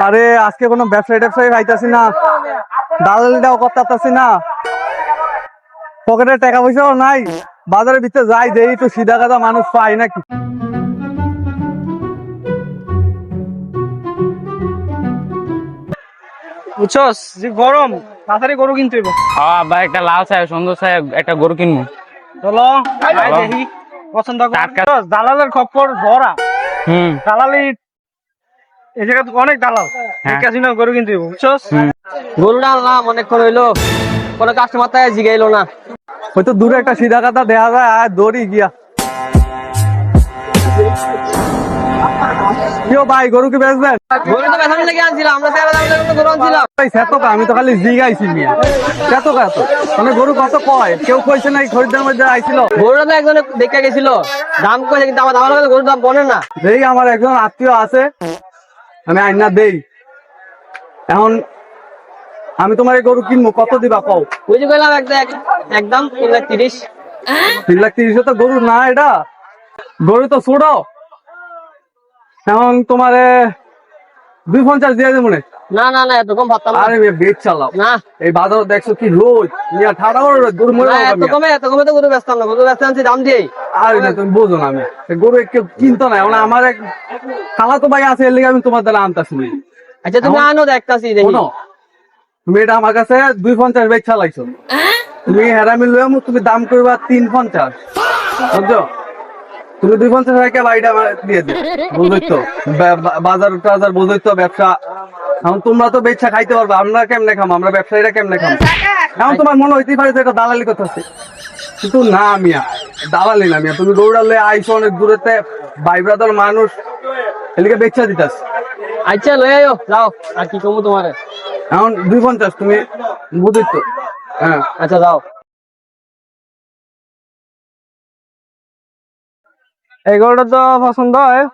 আরে আজকে কোনো ব্যবসায়ী ট্যাবসায়ী পাইতাছি না, দালালিটাও করতেছি না, পকেটে টাকা পয়সাও নাই। বাজারের ভিতরে যাই দেই একটু সিধা কাদা মানুষ পাই নাকি। বুঝছস যে গরম, তাড়াতাড়ি গরু কিনতে হইব। হ্যাঁ ভাই, একটা লাল চাই, সুন্দর চাই, একটা গরু কিনবো। চলো যাই দেখি পছন্দ কর। দালালের খপ্পর ভরা। দালালি এই জায়গা অনেক দালাল, এই কাজিনো গরু কিনতে হইব বুঝছস। গরুটা আনলাম অনেকক্ষণ হইলো, কোনো কাস্টমার তাই জিগাইলো না। হয়তো দূরে একটা সিধা কাদা দেখা যায় আর দৌড়ি গিয়া। কেউ ভাই গরু কি বেচবেন? গরু তো বেসামি লেগে আনছিলাম, আমরা তেরো দাম লেগে গরু আনছিলাম। আমি তো খালি জিগাইছি মিয়া, এত মানে গরু কত কয় কেউ কইছে না খরিদ্দার মধ্যে আইছিল। গরুটা তো একজনে দেখে গেছিল, দাম কইছে কিন্তু আমার দাম গরুর দাম বনে না। যেই আমার একজন আত্মীয় আছে, আমি আইনা দেই। এখন আমি তোমার এই গরু কিনবো, কত দিবা কও? বুঝে গেলাম একদম 3,30,000। 3,30,000 তো গরু না, এটা গরু তো ছোট। এখন তোমারে 250 দিয়ে দেবো মনে। না না না, এত কম ভাবতাম না। আরে বেচ চালাও না, এই বাজার দেখছো কি রোজ মিয়া, ঠাড়া করে গরু মরে যাবে এত মিয়া। কমে তো গরু বেচতাম না, গরু বেচতে আনছি দাম দিয়েই। আরে না তুমি বোঝো না, আমি এই গরু কেউ কিনতো না। এখন আমার এক খালা তো ভাই আছে, এর লেগে আমি তোমার দ্বারা আনতাছি। আচ্ছা তুমি আনো, দেখতাছি দেখি। শোনো, তুমি এটা আমার কাছে 250 বেচ চালাইছো, তুমি হেরামি লইয়া তুমি দাম করবা 350, বুঝছো? তুমি 250 টাকা বাড়িটা দিয়ে দিও, বুঝোই তো বাজার টাজার, বুঝোই তো ব্যবসা। এখন তোমরা তো বেচা খাইতে পারবে, আমরা কেমনে খাম, আমরা ব্যবসায়ীরা কেমনে খাম? এখন তোমার মনে হইতেই পারে যে এটা দালালি করতেছে, কিন্তু না মিয়া, দালালি না মিয়া। তুমি দৌড়ালে আইসো অনেক দূরেতে, ভাই ব্রাদার মানুষ, এদিকে বেচা দিতাস। আচ্ছা লই আয়ো, যাও আর কি কমু তোমারে। এখন 250 তুমি বুঝোই তো। হ্যাঁ আচ্ছা যাও। এই গরুটা তো পছন্দ হয়,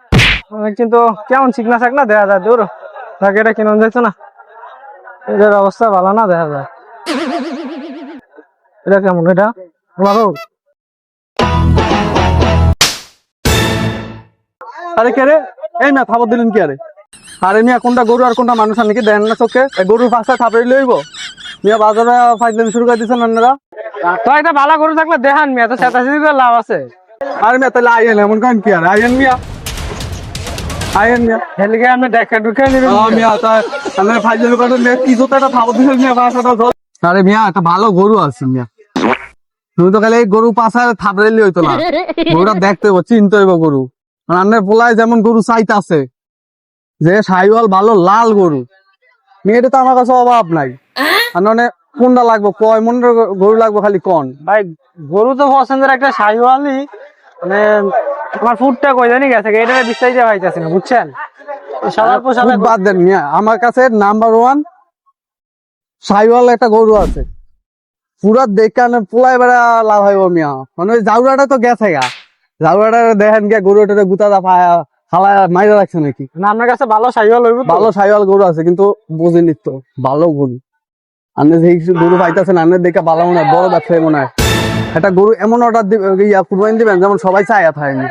কিন্তু কেমন চিকনা চাকনা দেখা যায়, দূর তাকে এটা কিনুন যাইতো না। এটার অবস্থা ভালো না দেখা যায়। এটা কেমন? এটা ভালো। আরে কে রে, এই মিয়া খাবার দিলেন কি? আরে আরে মিয়া, কোনটা গরু আর কোনটা মানুষ আর নাকি দেন না চোখে? গরুর পাশে থাপড়ে লইব মিয়া, বাজারে ফাইজলামি শুরু করে দিচ্ছেন আপনারা। তো একটা ভালো গরু থাকলে দেখান মিয়া, তো সেটা লাভ আছে। আরে মিয়া তাহলে আইয়েন, এমন কেন কি? আর আইয়েন মিয়া, আইয়েন মিয়া। হেলিকে আপনি দেখা ঢুকে নেবেন মিয়া তাই আপনার ফাইজলামি করেন মিয়া, কি জোতা একটা খাবার দিলেন মিয়া বাসাটা জল। আরে মিয়া একটা ভালো গরু আছে মিয়া, তুমি তো খালি এই গরু পাশায় থাপড়ে হইতো না, গরুটা দেখতে হইব, চিনতে হইব গরু। আপনার পোলায় যেমন গরু চাইতাছে যে সাইওয়াল ভালো লাল গরু, মেয়েটা তো আমার কাছে অভাব নাই। মানে কোনটা লাগবো কয় মনের গরু লাগবো খালি কোন? ভাই গরু তো পছন্দের একটা শাহিওয়ালি, মানে আমার ফুটটা কই জানি গেছে, এটা বিশ্বাস পাইতেছি না বুঝছেন। সবার পোশাক বাদ দেন মিয়া, আমার কাছে নাম্বার 1 সাইওয়াল একটা গরু আছে, পুরা দেখে পোলাই বেড়া লাভ হইব মিয়া। মানে ওই জাউরাটা তো গেছে গা, জাউরাটা দেখেন গিয়া গরুটা গুতা খালা মাইরা রাখছে নাকি? না আপনার কাছে ভালো শাহিওয়াল হইব? ভালো সাইওয়াল গরু আছে, কিন্তু বুঝিনি তো ভালো গরু। আপনি যেই গরু পাইতেছেন, আপনি দেখে ভালো মনে হয়, বড় ব্যবসায়ী মনে হয়। একটা গরু এমন অর্ডার কুরবানি দিবেন যেমন সবাই চায়া থাকেনি,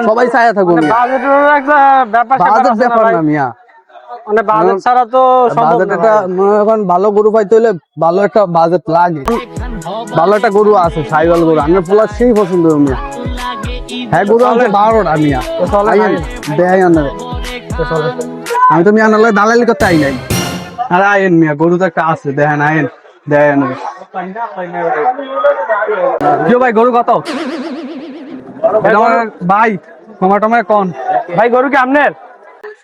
সবাই চায়া থাকবো। বাজেটের একটা ব্যাপার না মিয়া, মানে বাজেট ছাড়া তো সম্ভব না। এখন ভালো গরু পাইতে হলে ভালো একটা বাজেট লাগে। ভালো একটা গরু আছে সাইওয়াল গরু, আমি পোলা সেই পছন্দ মিয়া। হ্যাঁ গরু আছে 12টা মিয়া, দেখাই আনারে। আমি তো মিয়া আনালে দালালি করতে আই নাই। আরে আইন মিয়া, গরু তো একটা আছে, দেখেন আইন দেখাই আনারে। ভাই গরু কত? ভাই টমাটমে কন ভাই গরু কি আপনার?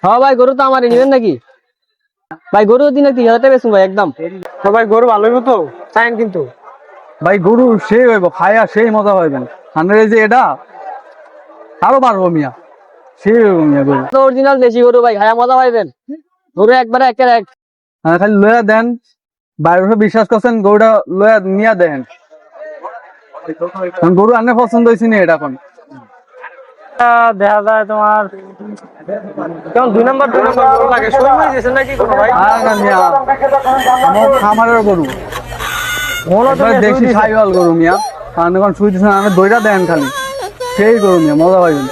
হ্যাঁ ভাই গরু তো আমারই, নিবেন নাকি? ভাই গরু দিন 3,000 টাকা বেচুন ভাই একদম। তো ভাই গরু ভালো হইব তো, চাইন কিন্তু। ভাই গরু সেই হইব, খায়া সেই মজা পাইবেন। আপনার এই যে এটা আরো পারবো মিয়া, সেই হইব মিয়া গরু। অরিজিনাল দেশি গরু ভাই, খায়া মজা পাইবেন। গরু একবারে একের এক। খালি লয়া দেন, বাইরে বিশ্বাস করছেন, গরুটা লয়া নিয়া দেন। গরু আনে পছন্দ হয়েছে না এটা? এখন দেখা যায় তোমার কেমন 2 নম্বর গরু লাগে, শুরু হয়ে গেছে নাকি কোনো ভাই? আমার খামারের গরু, দেশি সাইওয়াল গরু মিয়া। কারণ এখন শুই দিচ্ছেন, দইটা দেন খালি, সেই গরু মিয়া, মজা পাইবেন।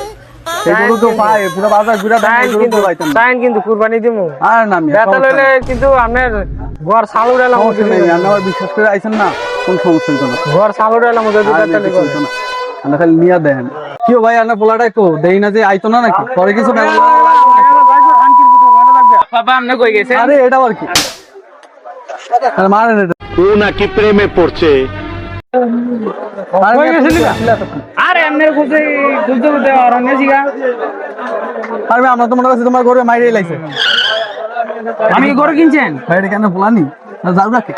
এই গরু তো পায় পুরো বাজার ঘুরে দেন এই গরু তো পাইতেন না। তাইন কিন্তু কুরবানি দিমু আর না মিয়া বেতা লইলে কিন্তু আপনার ঘর সালু ডালাম সমস্যা নেই মিয়া, আমার বিশ্বাস করে আইছেন না কোন সমস্যা হইতো না ঘর সালু ডালাম যদি আর বেতা কিছু হইতো না। আমরা খালি নিয়ে দেন কি ভাই আপনার পোলাটাই কো দেই না যে আইতো না নাকি পরে কিছু বাবা আপনি কই গেছেন? আরে এটা আর কি আরে মারেন এটা ও নাকি প্রেমে পড়ছে। আরে কই মিয়া, গেছিলি না? আরে আপনি খুঁজে খুঁজতে খুঁজতে আর অন্য জিগা আরে মিয়া, আমরা তো মনে করছি তোমার গরু মাইরেই লাইছে আমি কি গরু কিনছেন? ভাই এটা কেন পোলানি না যাও রাখে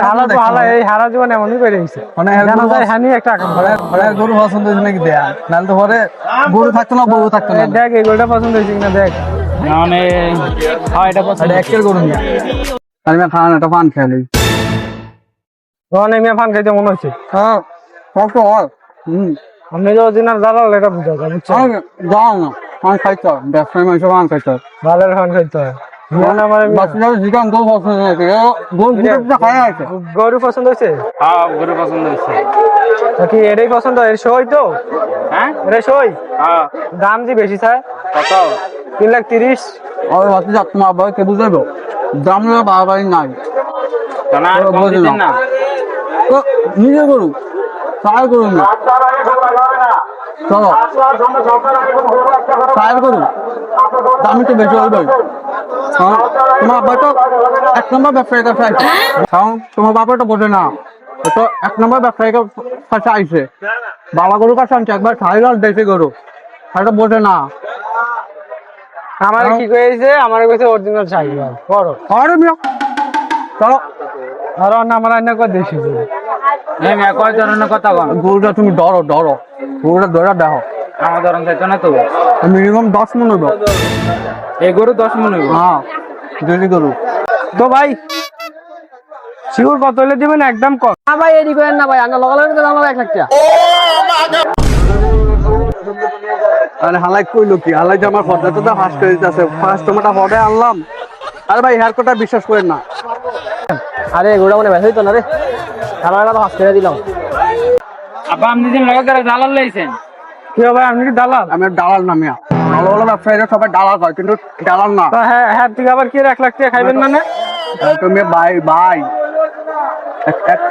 হালা তো হালা এই হারা জীবন এমনই করে গেছে মানে জানা যায় হানি একটা আকাম ঘরের গরু পছন্দ হয়েছে নাকি দেয়া নাহলে তো পরে গরু থাকতো না বউ থাকতো না দেখ এই গোলটা পছন্দ হয়েছে কিনা দেখ মানে হ্যাঁ এটা পছন্দ। এটা একের গরু নিয়ে আমি খান একটা পান খেয়ালি তখন আমি ফান খাইতে মনে হচ্ছে হ্যাঁ কষ্ট হয় আপনি যে অরিজিনাল দালাল এটা বুঝা যায় বুঝছো আমি যাও না পান খাইতে হয় ব্যবসায়ী মানুষ পান খাইতে হয় ভালের ফান খাইতে হয় বাচ্চারা জিগান গরু পছন্দ হয়েছে গরু দুটো খাওয়া আছে গরু পছন্দ হয়েছে হ্যাঁ গরু পছন্দ হয়েছে। কি এটাই পছন্দ এর সই তো হ্যাঁ এটা সই হ্যাঁ দাম যে বেশি চায় কত? 3,30,000 আর বাচ্চা যাচ্ছে না আবার কে বুঝাবো দাম না বাড়াবাড়ি নাই না আর কম দিতেন না? তো নিজে গরু সার করুন না চলো সার করুন দামি তো বেশি হইবে তোমার আব্বা তো এক নম্বর ব্যবসায়ীর কাছে আইছে কারণ তোমার বাবা তো বোঝে না ও তো এক নম্বর ব্যবসায়ীর কাছে আইছে বাবা গরুর কাছে আনছে একবার খাই লাল দেশি গরু সেটা বোঝে না আমার কি কইছে আমার কইছে অরিজিনাল চাই বড় আরে মিয়া চলো আর না আমার আইনা কই দেশি গরু। এই মেয়ে কয় ধরনের কথা কন? গরুটা তুমি ডরো ডরো গরুটা ধরে দেখো আমার ধরন চাইতো না তো। মিনিমাম 10 মন হইব এই গরু 10 মন হইব। হ্যাঁ দেশি গরু তো ভাই শিউর কত হলে দিবেন একদম কম না ভাই এডি করেন না ভাই আমরা লগালে তো দাম 1 লাখ টাকা আরে হালাই কইলো কি হালাই যে আমার ফটো তো ফার্স্ট হয়ে যাচ্ছে ফার্স্ট টমেটো ফটো আনলাম আরে ভাই হেয়ার কাটটা বিশ্বাস করেন না আরে গোড়া মনে ব্যথা হইতো না রে খেলা তো হাস করে দিলাম আব্বা আপনি দিন লাগা করে দালাল লাইছেন। কি ভাই আপনি কি দালাল আমি ডালাল না মিয়া ভালো ভালো ব্যবসায়ীরা সবাই ডালাল হয় কিন্তু ডালাল না তো হ্যাঁ হ্যাঁ ঠিক আবার কি 1 লাখ টাকা খাইবেন মানে তুমি ভাই ভাই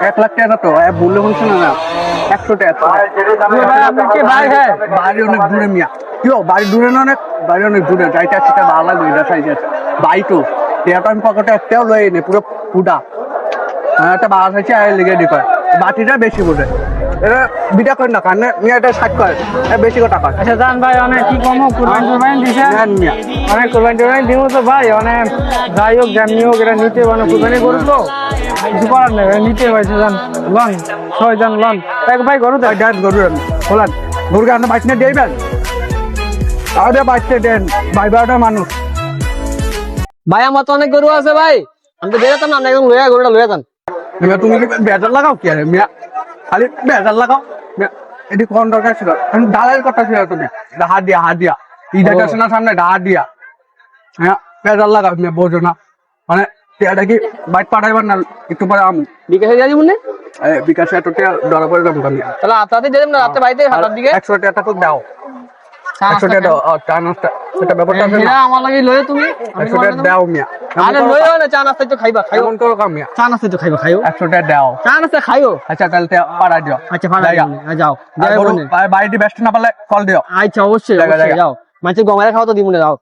1 লাখ টাকা তো বললে বলছো না 100 টাকা ভাই আপনি কি ভাই হ্যাঁ বাড়ি অনেক দূরে মিয়া কি বাড়ি দূরে না অনেক বাড়ি অনেক দূরে যাইতে সেটা ভালো লাগবে এটা সাইজ আছে বাই তো এটা আমি পকেটে একটাও লই নে পুরো ফুটা একটা বাস আছে আর লেগে দিবে বাটিটা বেশি বোঝে এটা বিটা করেন না কারণ মিয়া এটা 60 করে বেশি কথা কয় আচ্ছা জান ভাই অনেক কি কম কুরবানি দিছে নেন মিয়া অনেক কুরবানি দিব তো ভাই অনেক যাই হোক যেমনি হোক এটা নিতে মানে কুরবানি করুন তো কিছু করার নেই এটা নিতে হয়েছে জান লন 6 জন লন এক ভাই গরু দেখ দেন গরু বলেন গরুকে আপনি বাইক নিয়ে দিবেন আরে বাইক দেন ভাই বারোটা মানুষ ভাই আমার তো অনেক গরু আছে ভাই আমি তো বেরোতাম না আপনি একদম লইয়া গরুটা লইয়া যান মিয়া তুমি কি বেজার লাগাও কি আরে মিয়া খালি বেজার লাগাও মিয়া এটি কোন দরকার ছিল আমি দালাল কথা ছিল তুমি হাত দিয়া ঈদ আছে না সামনে হাত দিয়া হ্যাঁ বেজার লাগাও মিয়া বোঝো না মানে এটা কি বাইক পাঠাইবার না একটু পরে আমি বিকাশে দিয়ে দিবুন না বিকাশে এত টাকা ধরা পড়ে যাবো আমি তাহলে রাতে দিয়ে দেব না রাতে বাড়িতে হাতার দিকে 100 টাকা তো দাও 100 টাকা দাও চা নাস্তা সেটা ব্যাপারটা আছে এরা না আমার লাগি লয়ে তুমি 100 টাকা দাও মিয়া আরে লইও না চা নাস্তা তো খাইবা খাইও এমন করো কাম মিয়া চা নাস্তা তো খাইবা খাইও 100 টাকা দাও চা নাস্তা খাইও আচ্ছা তাহলে পাড়া দিও আচ্ছা ভাড়া জায়গা। যাও আর যাও গরু বাড়িতে ব্যস্ত না পারলে কল দিও আচ্ছা অবশ্যই জায়গা, অবশ্যই জায়গা। যাও মানুষের গমারে খাওয়া তো দিবুনে যাও